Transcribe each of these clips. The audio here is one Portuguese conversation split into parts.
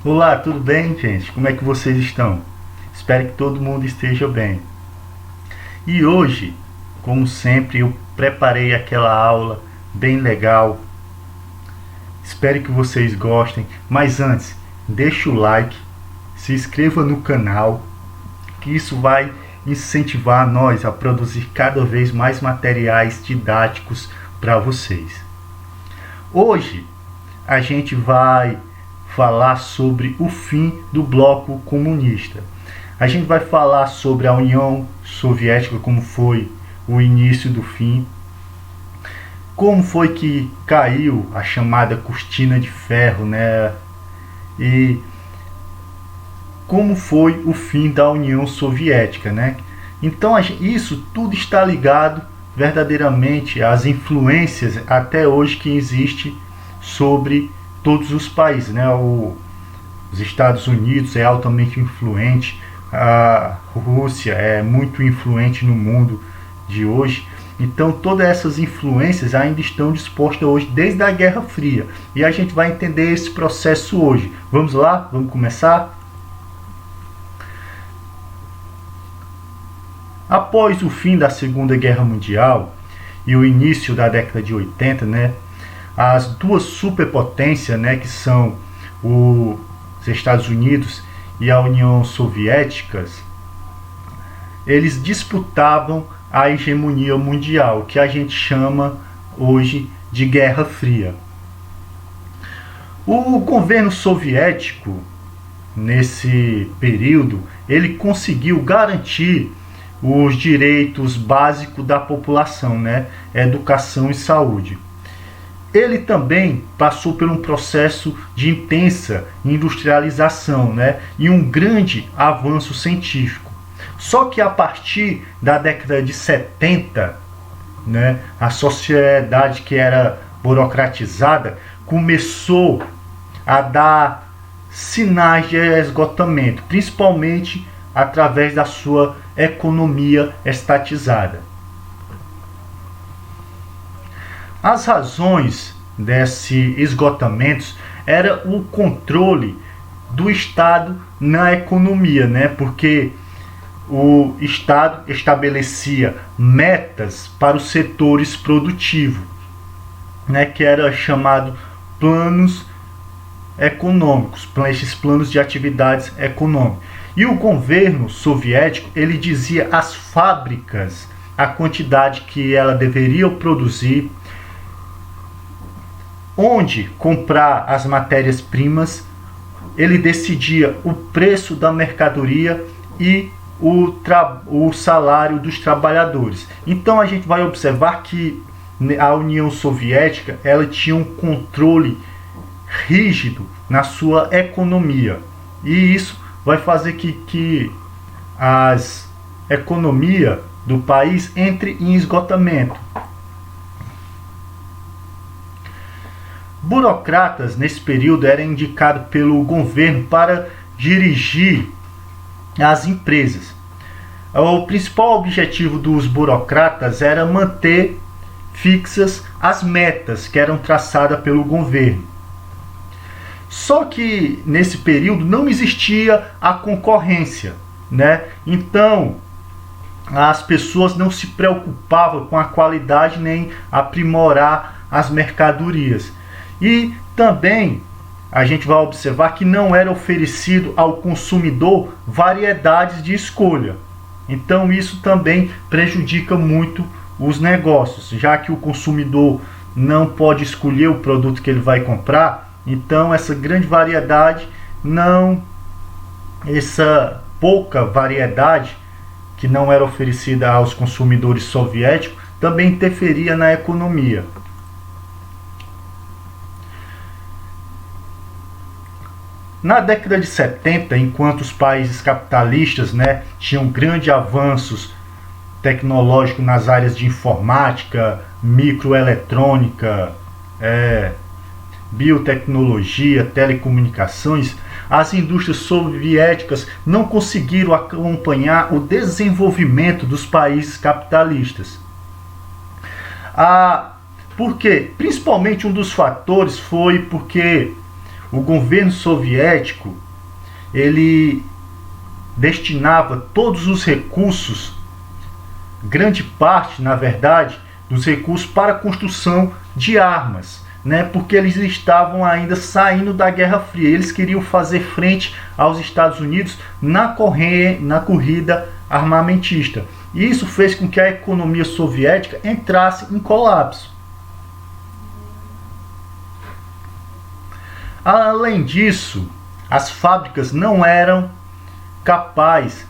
Olá, tudo bem, gente? Como é que vocês estão? Espero que todo mundo esteja bem. E hoje, como sempre, eu preparei aquela aula bem legal. Espero que vocês gostem. Mas antes, deixa o like, se inscreva no canal, que isso vai incentivar nós a produzir cada vez mais materiais didáticos para vocês. Hoje, a gente vai falar sobre o fim do bloco comunista. A gente vai falar sobre a União Soviética, como foi o início do fim, como foi que caiu a chamada cortina de ferro, né? E como foi o fim da União Soviética, né? Então isso tudo está ligado verdadeiramente às influências até hoje que existe sobre todos os países, né? Os Estados Unidos é altamente influente, a Rússia é muito influente no mundo de hoje. Então todas essas influências ainda estão dispostas hoje desde a Guerra Fria, e a gente vai entender esse processo hoje. Vamos lá? Vamos começar? Após o fim da Segunda Guerra Mundial e o início da década de 80, né, as duas superpotências, né, que são os Estados Unidos e a União Soviética, eles disputavam a hegemonia mundial, que a gente chama hoje de Guerra Fria. O governo soviético, nesse período, ele conseguiu garantir os direitos básicos da população, né? Educação e saúde. Ele também passou por um processo de intensa industrialização, né? E um grande avanço científico. Só que a partir da década de 70, né, a sociedade que era burocratizada começou a dar sinais de esgotamento, principalmente através da sua economia estatizada. As razões desse esgotamento era o controle do Estado na economia, né? Porque o Estado estabelecia metas para os setores produtivos, né? Que era chamado planos econômicos, esses planos de atividades econômicas. E o governo soviético, ele dizia às fábricas a quantidade que ela deveria produzir, onde comprar as matérias-primas, ele decidia o preço da mercadoria e o salário dos trabalhadores. Então a gente vai observar que a União Soviética, ela tinha um controle rígido na sua economia, e isso vai fazer que as economia do país entre em esgotamento. Burocratas nesse período eram indicados pelo governo para dirigir as empresas. O principal objetivo dos burocratas era manter fixas as metas que eram traçadas pelo governo. Só que nesse período não existia a concorrência, né? Então as pessoas não se preocupavam com a qualidade nem aprimorar as mercadorias. E também a gente vai observar que não era oferecido ao consumidor variedades de escolha. Então isso também prejudica muito os negócios, já que o consumidor não pode escolher o produto que ele vai comprar. Então essa grande variedade, essa pouca variedade que não era oferecida aos consumidores soviéticos, também interferia na economia. Na década de 70, enquanto os países capitalistas, né, tinham grandes avanços tecnológicos nas áreas de informática, microeletrônica, biotecnologia, telecomunicações, as indústrias soviéticas não conseguiram acompanhar o desenvolvimento dos países capitalistas. Por quê? Principalmente um dos fatores foi porque o governo soviético ele destinava todos os recursos, grande parte, na verdade, dos recursos para a construção de armas, né? Porque eles estavam ainda saindo da Guerra Fria. Eles queriam fazer frente aos Estados Unidos na corrida armamentista. E isso fez com que a economia soviética entrasse em colapso. Além disso, as fábricas não eram capazes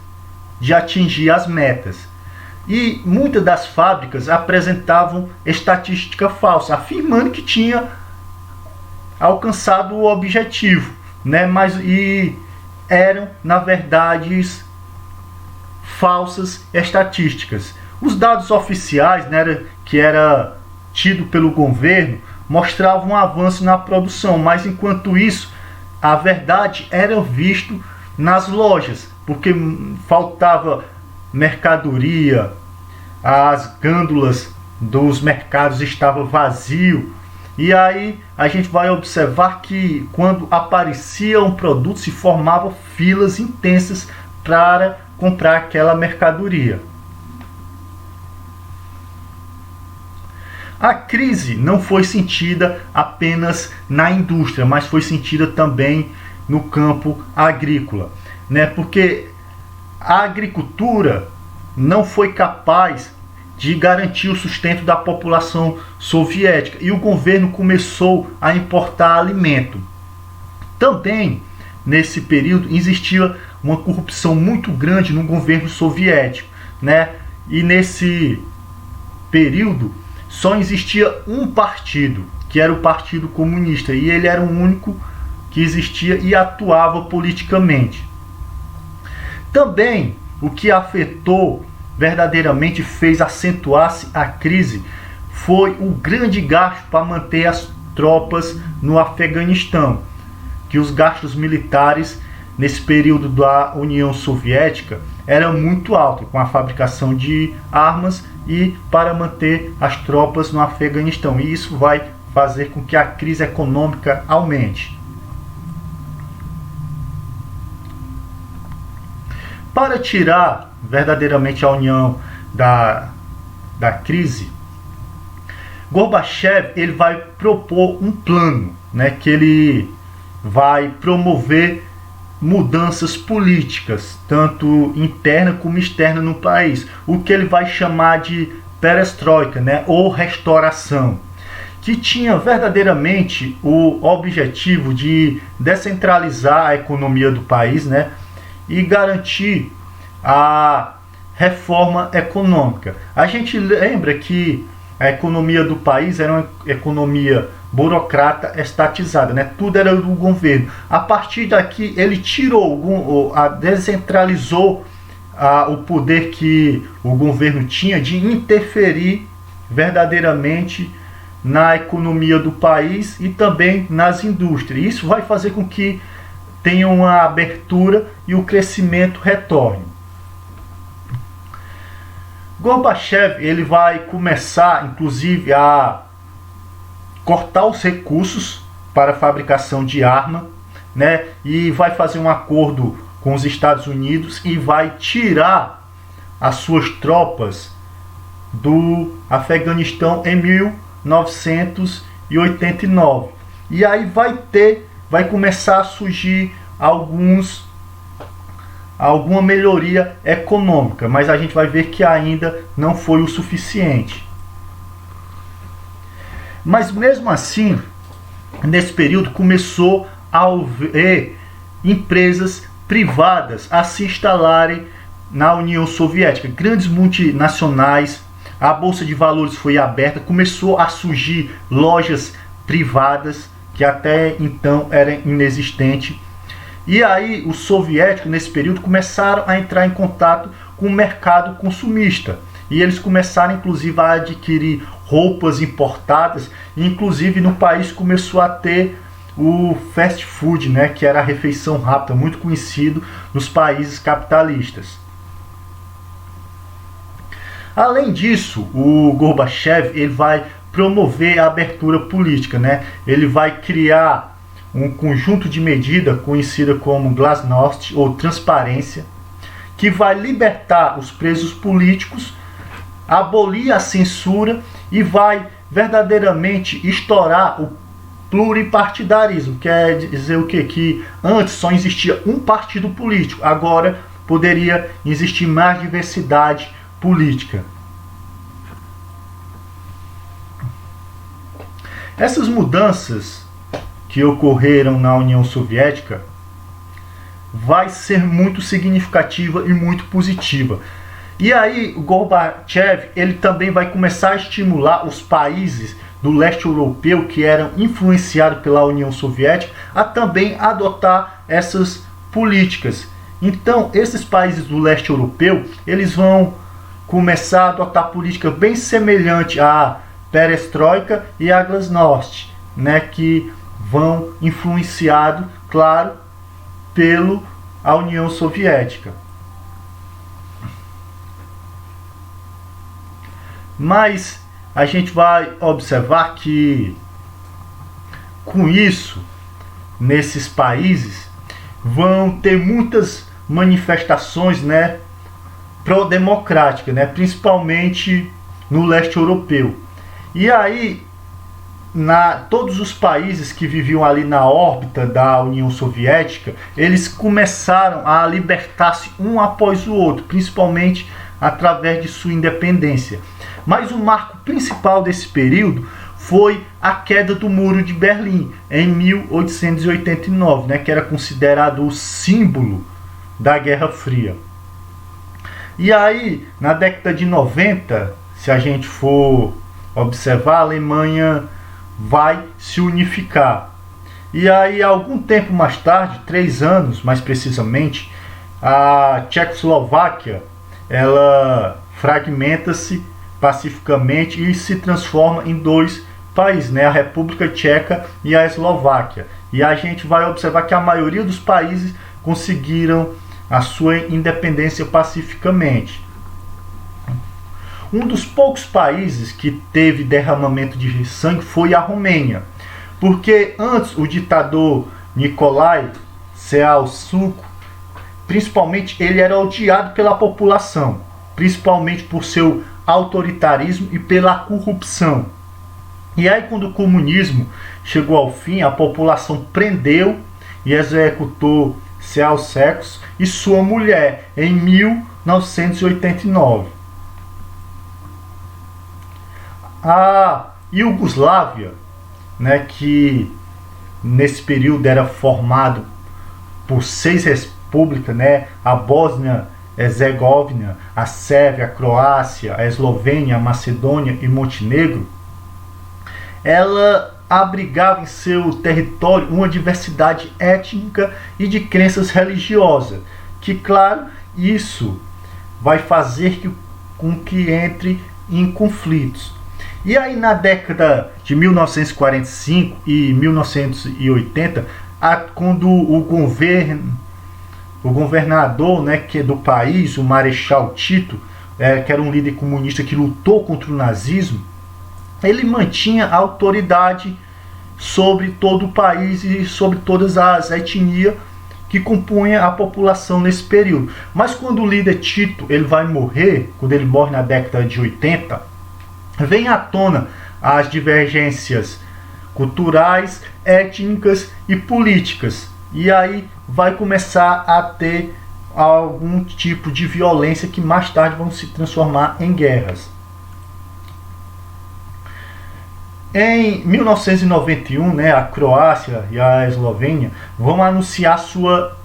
de atingir as metas. E muitas das fábricas apresentavam estatística falsa, afirmando que tinha alcançado o objetivo, né? Mas eram, na verdade, falsas estatísticas. Os dados oficiais, né, que era tido pelo governo, mostravam um avanço na produção, mas enquanto isso, a verdade era visto nas lojas, porque faltava mercadoria, as gândulas dos mercados estavam vazios. E aí a gente vai observar que quando aparecia um produto se formavam filas intensas para comprar aquela mercadoria. A crise não foi sentida apenas na indústria, mas foi sentida também no campo agrícola, né? Porque a agricultura não foi capaz de garantir o sustento da população soviética e o governo começou a importar alimento. Também, nesse período, existia uma corrupção muito grande no governo soviético, né? E nesse período só existia um partido, que era o Partido Comunista, e ele era o único que existia e atuava politicamente. Também, o que afetou, verdadeiramente fez acentuar-se a crise, foi o grande gasto para manter as tropas no Afeganistão, que os gastos militares nesse período da União Soviética eram muito altos, com a fabricação de armas e para manter as tropas no Afeganistão. E isso vai fazer com que a crise econômica aumente. Para tirar verdadeiramente a União da crise, Gorbachev ele vai propor um plano, né, que ele vai promover mudanças políticas, tanto interna como externa no país, o que ele vai chamar de perestroika, né, ou restauração, que tinha verdadeiramente o objetivo de descentralizar a economia do país, né, e garantir a reforma econômica. A gente lembra que a economia do país era uma economia burocrata estatizada, né? Tudo era do governo. A partir daqui ele descentralizou o poder que o governo tinha de interferir verdadeiramente na economia do país e também nas indústrias. Isso vai fazer com que tenha uma abertura e o crescimento retorne. Gorbachev ele vai começar, inclusive, a cortar os recursos para a fabricação de arma, né? E vai fazer um acordo com os Estados Unidos e vai tirar as suas tropas do Afeganistão em 1989. E aí vai começar a surgir alguma melhoria econômica, mas a gente vai ver que ainda não foi o suficiente. Mas mesmo assim, nesse período começou a haver empresas privadas a se instalarem na União Soviética, grandes multinacionais, a Bolsa de Valores foi aberta, começou a surgir lojas privadas que até então era inexistente. E aí os soviéticos nesse período começaram a entrar em contato com o mercado consumista. E eles começaram inclusive a adquirir roupas importadas. E inclusive no país começou a ter o fast food, né, que era a refeição rápida, muito conhecido nos países capitalistas. Além disso, o Gorbachev ele vai promover a abertura política, né? Ele vai criar um conjunto de medidas conhecida como glasnost ou transparência, que vai libertar os presos políticos, abolir a censura e vai verdadeiramente estourar o pluripartidarismo. Quer dizer o quê? Que antes só existia um partido político, agora poderia existir mais diversidade política. Essas mudanças que ocorreram na União Soviética vai ser muito significativa e muito positiva. E aí o Gorbachev ele também vai começar a estimular os países do leste europeu que eram influenciados pela União Soviética a também adotar essas políticas. Então esses países do leste europeu eles vão começar a adotar política bem semelhante à perestroika e à glasnost, né, que vão influenciado, claro, pela União Soviética. Mas a gente vai observar que com isso, nesses países, vão ter muitas manifestações, né, pró-democráticas, né, principalmente no leste europeu. E aí, todos os países que viviam ali na órbita da União Soviética, eles começaram a libertar-se um após o outro, principalmente através de sua independência. Mas o marco principal desse período foi a queda do Muro de Berlim, em 1889, né, que era considerado o símbolo da Guerra Fria. E aí, na década de 90, se a gente for observar, a Alemanha vai se unificar. E aí, algum tempo mais tarde, 3 anos mais precisamente, a Tchecoslováquia ela fragmenta-se pacificamente e se transforma em 2 países, né? A República Tcheca e a Eslováquia. E a gente vai observar que a maioria dos países conseguiram a sua independência pacificamente. Um dos poucos países que teve derramamento de sangue foi a Romênia, porque antes o ditador Nicolae Ceausescu, principalmente, ele era odiado pela população, principalmente por seu autoritarismo e pela corrupção. E aí, quando o comunismo chegou ao fim, a população prendeu e executou Ceausescu e sua mulher em 1989. A Iugoslávia, né, que nesse período era formado por 6 repúblicas, né, a Bósnia-Herzegovina, a Sérvia, a Croácia, a Eslovênia, a Macedônia e Montenegro, ela abrigava em seu território uma diversidade étnica e de crenças religiosas, que, claro, isso vai fazer com que entre em conflitos. E aí, na década de 1945 e 1980, quando o governador, né, que é do país, o Marechal Tito, que era um líder comunista que lutou contra o nazismo, ele mantinha a autoridade sobre todo o país e sobre todas as etnias que compunham a população nesse período. Mas quando o líder Tito ele vai morrer, quando ele morre na década de 80, vem à tona as divergências culturais, étnicas e políticas. E aí vai começar a ter algum tipo de violência que mais tarde vão se transformar em guerras. Em 1991, né, a Croácia e a Eslovênia vão anunciar sua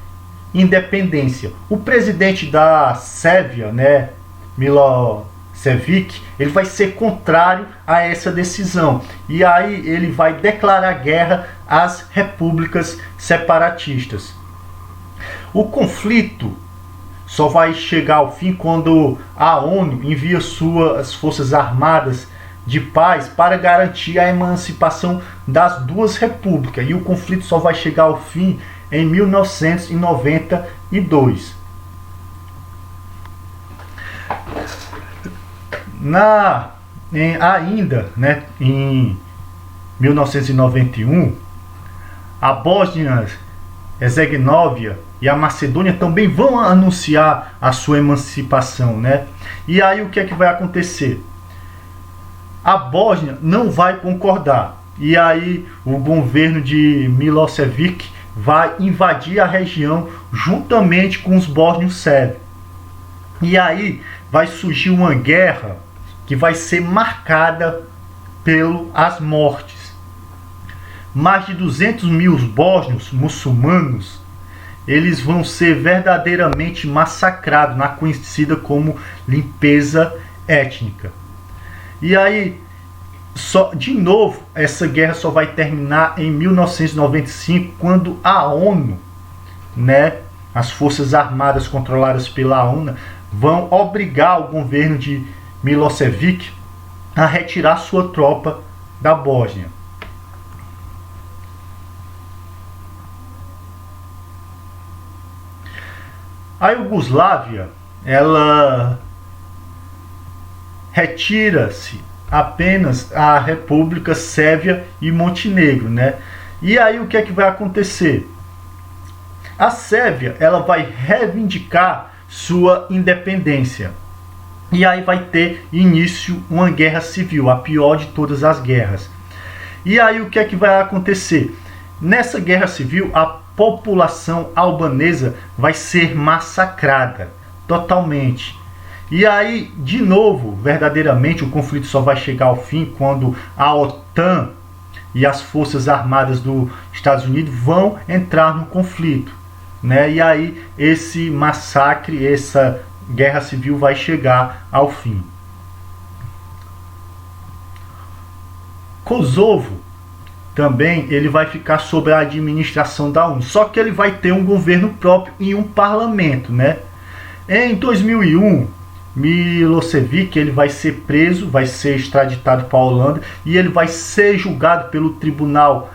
independência. O presidente da Sérvia, né, Milošević, ele vai ser contrário a essa decisão. E aí ele vai declarar guerra às repúblicas separatistas. O conflito só vai chegar ao fim quando a ONU envia suas forças armadas de paz para garantir a emancipação das 2 repúblicas. E o conflito só vai chegar ao fim em 1992. Ainda, né, em 1991, a Bósnia-Herzegovina e a Macedônia também vão anunciar a sua emancipação, né? E aí o que é que vai acontecer? A Bósnia não vai concordar. E aí o governo de Milošević vai invadir a região juntamente com os bósnios sérvios. E aí vai surgir uma guerra que vai ser marcada pelas mortes. Mais de 200 mil bósnios muçulmanos, eles vão ser verdadeiramente massacrados na conhecida como limpeza étnica. E aí, de novo, essa guerra só vai terminar em 1995, quando a ONU, né, as forças armadas controladas pela ONU, vão obrigar o governo de Milošević a retirar sua tropa da Bósnia. A Iugoslávia, ela retira-se apenas a República Sérvia e Montenegro, né? E aí o que é que vai acontecer? A Sérvia, ela vai reivindicar sua independência. E aí vai ter início uma guerra civil, a pior de todas as guerras. E aí o que é que vai acontecer? Nessa guerra civil, a população albanesa vai ser massacrada totalmente. E aí, de novo, verdadeiramente, o conflito só vai chegar ao fim quando a OTAN e as forças armadas dos Estados Unidos vão entrar no conflito, né? E aí esse massacre, essa guerra civil vai chegar ao fim. Kosovo também ele vai ficar sob a administração da ONU, só que ele vai ter um governo próprio e um parlamento, né? Em 2001, Milošević ele vai ser preso, vai ser extraditado para a Holanda e ele vai ser julgado pelo Tribunal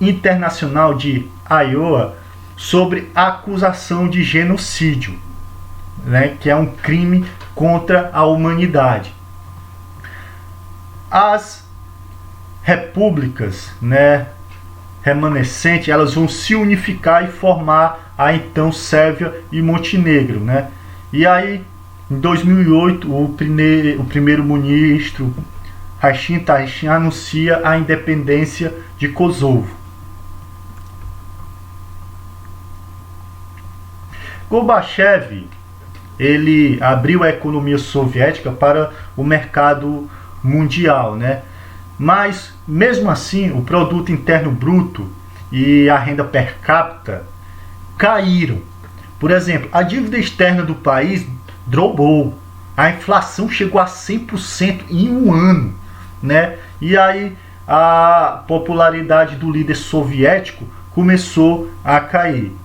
Internacional de Haia sobre a acusação de genocídio, né, que é um crime contra a humanidade. As repúblicas, né, remanescentes, elas vão se unificar e formar a então Sérvia e Montenegro, né? E aí, em 2008, o primeiro-ministro Hashim Thaçi anuncia a independência de Kosovo. Gorbachev, ele abriu a economia soviética para o mercado mundial, né? Mas, mesmo assim, o produto interno bruto e a renda per capita caíram. Por exemplo, a dívida externa do país dobrou. A inflação chegou a 100% em um ano, né? E aí a popularidade do líder soviético começou a cair.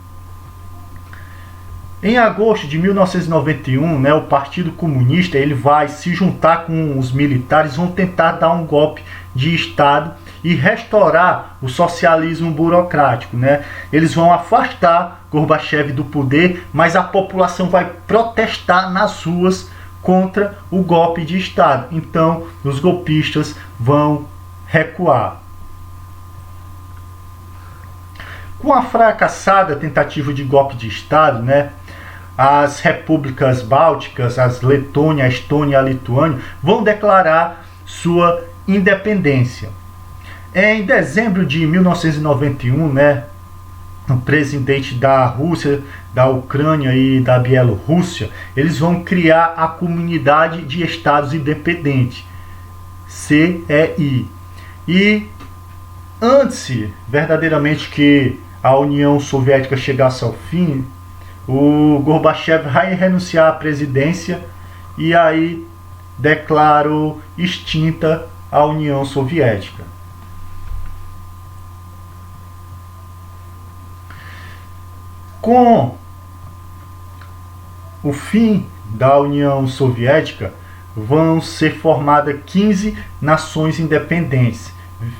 Em agosto de 1991, né, o Partido Comunista ele vai se juntar com os militares, vão tentar dar um golpe de Estado e restaurar o socialismo burocrático, né? Eles vão afastar Gorbachev do poder, mas a população vai protestar nas ruas contra o golpe de Estado. Então, os golpistas vão recuar. Com a fracassada tentativa de golpe de Estado, né, as repúblicas bálticas, as Letônia, a Estônia e a Lituânia, vão declarar sua independência. Em dezembro de 1991, né, o presidente da Rússia, da Ucrânia e da Bielorrússia, eles vão criar a Comunidade de Estados Independentes, CEI. E antes, verdadeiramente, que a União Soviética chegasse ao fim, o Gorbachev vai renunciar à presidência e aí declarou extinta a União Soviética. Com o fim da União Soviética, vão ser formadas 15 nações independentes,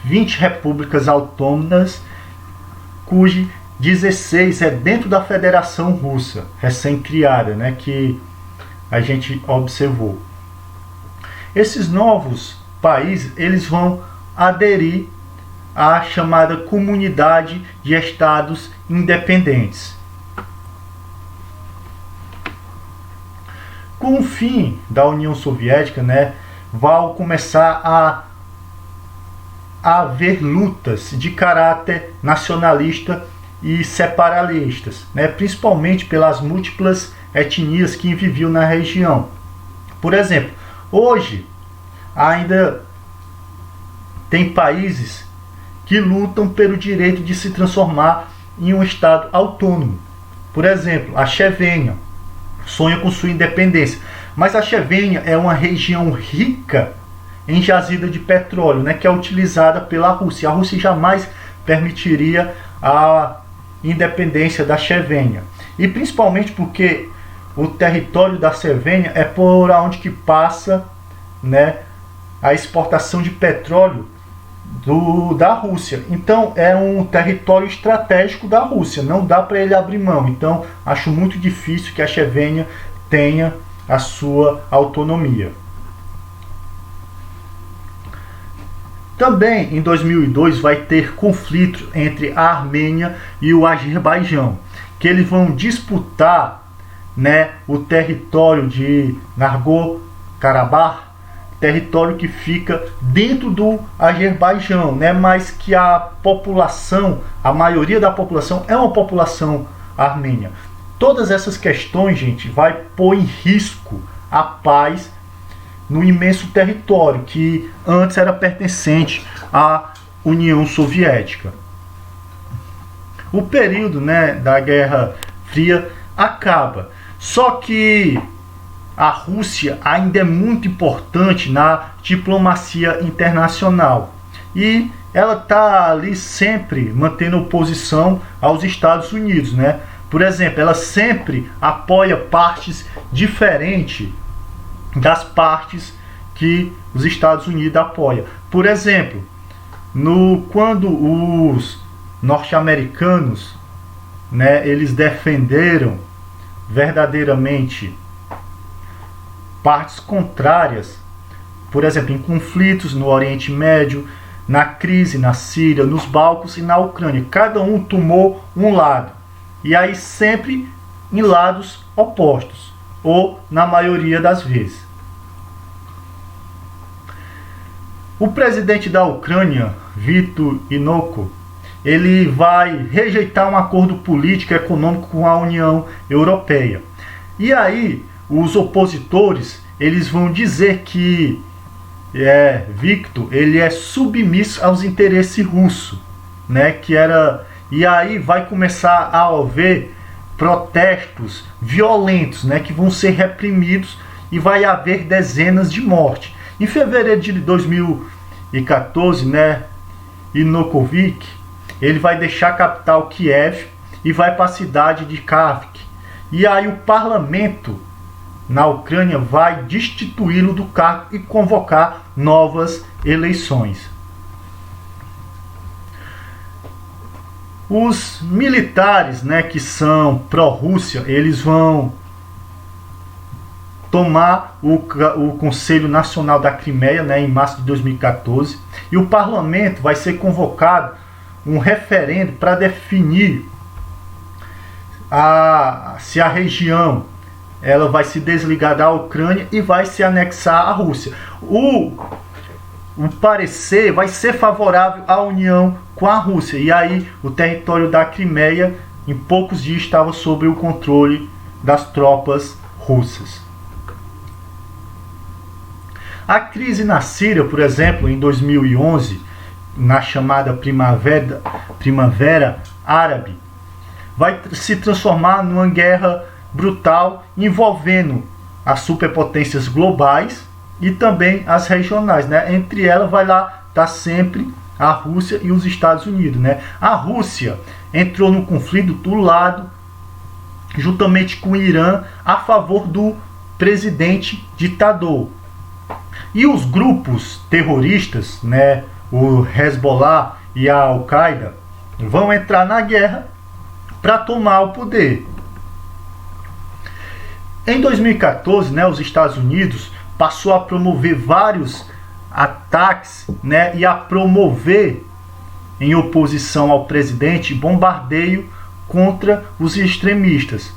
20 repúblicas autônomas, cujas 16 é dentro da Federação Russa, recém-criada, né, que a gente observou. Esses novos países, eles vão aderir à chamada Comunidade de Estados Independentes. Com o fim da União Soviética, né, vai começar a haver lutas de caráter nacionalista e separatista, né, principalmente pelas múltiplas etnias que viviam na região. Por exemplo, hoje ainda tem países que lutam pelo direito de se transformar em um estado autônomo. Por exemplo, a Chechênia sonha com sua independência, mas a Chechênia é uma região rica em jazida de petróleo, né, que é utilizada pela Rússia. A Rússia jamais permitiria a independência da Chechênia, e principalmente porque o território da Chechênia é por onde que passa, né, a exportação de petróleo da Rússia. Então é um território estratégico da Rússia, não dá para ele abrir mão. Então acho muito difícil que a Chechênia tenha a sua autonomia. Também em 2002 vai ter conflito entre a Armênia e o Azerbaijão, que eles vão disputar, né, o território de Nagorno-Karabakh, território que fica dentro do Azerbaijão, né, mas que a população, a maioria da população é uma população armênia. Todas essas questões, gente, vai pôr em risco a paz no imenso território que antes era pertencente à União Soviética. O período, né, da Guerra Fria acaba, só que a Rússia ainda é muito importante na diplomacia internacional e ela está ali sempre mantendo oposição aos Estados Unidos, né? Por exemplo, ela sempre apoia partes diferentes das partes que os Estados Unidos apoiam. Por exemplo, quando os norte-americanos, né, eles defenderam verdadeiramente partes contrárias, por exemplo, em conflitos no Oriente Médio, na crise na Síria, nos Balcãs e na Ucrânia. Cada um tomou um lado, e aí sempre em lados opostos, ou na maioria das vezes. O presidente da Ucrânia, Viktor Yanukovych, ele vai rejeitar um acordo político e econômico com a União Europeia. E aí os opositores, eles vão dizer que Viktor, ele é submisso aos interesses russos, né, e aí vai começar a haver protestos violentos, né, que vão ser reprimidos e vai haver dezenas de mortes. Em fevereiro de 2014, né, Yanukovych, ele vai deixar a capital Kiev e vai para a cidade de Kharkiv. E aí o parlamento na Ucrânia vai destituí-lo do cargo e convocar novas eleições. Os militares, né, que são pró-Rússia, eles vão tomar o Conselho Nacional da Crimeia, né, em março de 2014, e o parlamento vai ser convocado um referendo para definir se a região ela vai se desligar da Ucrânia e vai se anexar à Rússia. O parecer vai ser favorável à união com a Rússia, e aí o território da Crimeia em poucos dias estava sob o controle das tropas russas. A crise na Síria, por exemplo, em 2011, na chamada Primavera Árabe, vai se transformar numa guerra brutal envolvendo as superpotências globais e também as regionais, né? Entre elas vai lá estar sempre a Rússia e os Estados Unidos, né? A Rússia entrou no conflito do lado, juntamente com o Irã, a favor do presidente ditador. E os grupos terroristas, né, o Hezbollah e a Al-Qaeda, vão entrar na guerra para tomar o poder. Em 2014, né, os Estados Unidos passou a promover vários ataques, né, e a promover, em oposição ao presidente, bombardeio contra os extremistas.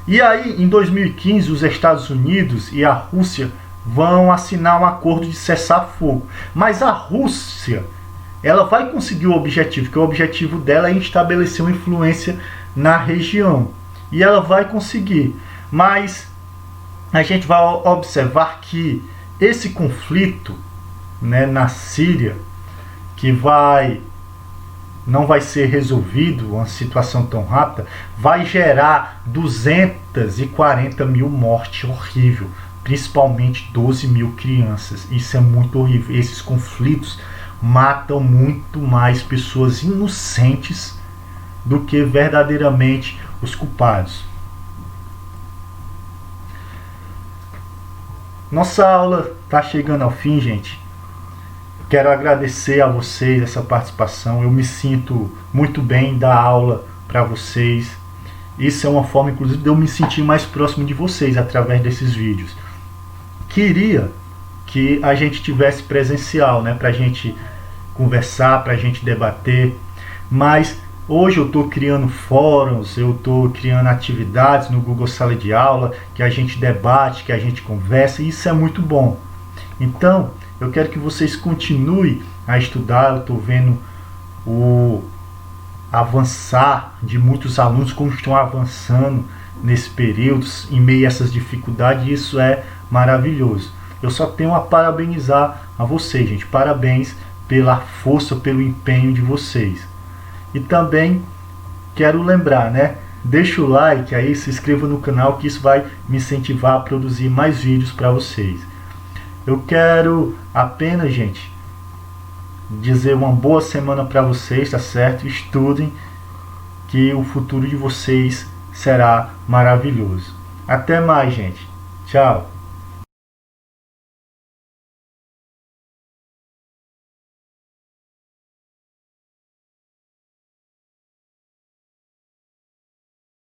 E aí, em 2015, os Estados Unidos e a Rússia vão assinar um acordo de cessar-fogo. Mas a Rússia, ela vai conseguir o objetivo, que o objetivo dela é estabelecer uma influência na região. E ela vai conseguir. Mas a gente vai observar que esse conflito, né, na Síria, que não vai ser resolvido, uma situação tão rápida, vai gerar 240 mil mortes, horrível, principalmente 12 mil crianças. Isso é muito horrível. Esses conflitos matam muito mais pessoas inocentes do que verdadeiramente os culpados. Nossa aula está chegando ao fim, gente. Quero agradecer a vocês essa participação. Eu me sinto muito bem em dar aula para vocês. Isso é uma forma, inclusive, de eu me sentir mais próximo de vocês através desses vídeos. Queria que a gente tivesse presencial, né, para a gente conversar, para a gente debater, mas hoje eu estou criando fóruns, eu estou criando atividades no Google Sala de Aula, que a gente debate, que a gente conversa, e isso é muito bom. Então, eu quero que vocês continuem a estudar. Eu estou vendo o avançar de muitos alunos, como estão avançando nesse período, em meio a essas dificuldades, e isso é maravilhoso. Eu só tenho a parabenizar a vocês, gente. Parabéns pela força, pelo empenho de vocês. E também quero lembrar, né? Deixa o like aí, se inscreva no canal, que isso vai me incentivar a produzir mais vídeos para vocês. Eu quero apenas, gente, dizer uma boa semana para vocês, tá certo? Estudem, que o futuro de vocês será maravilhoso. Até mais, gente. Tchau.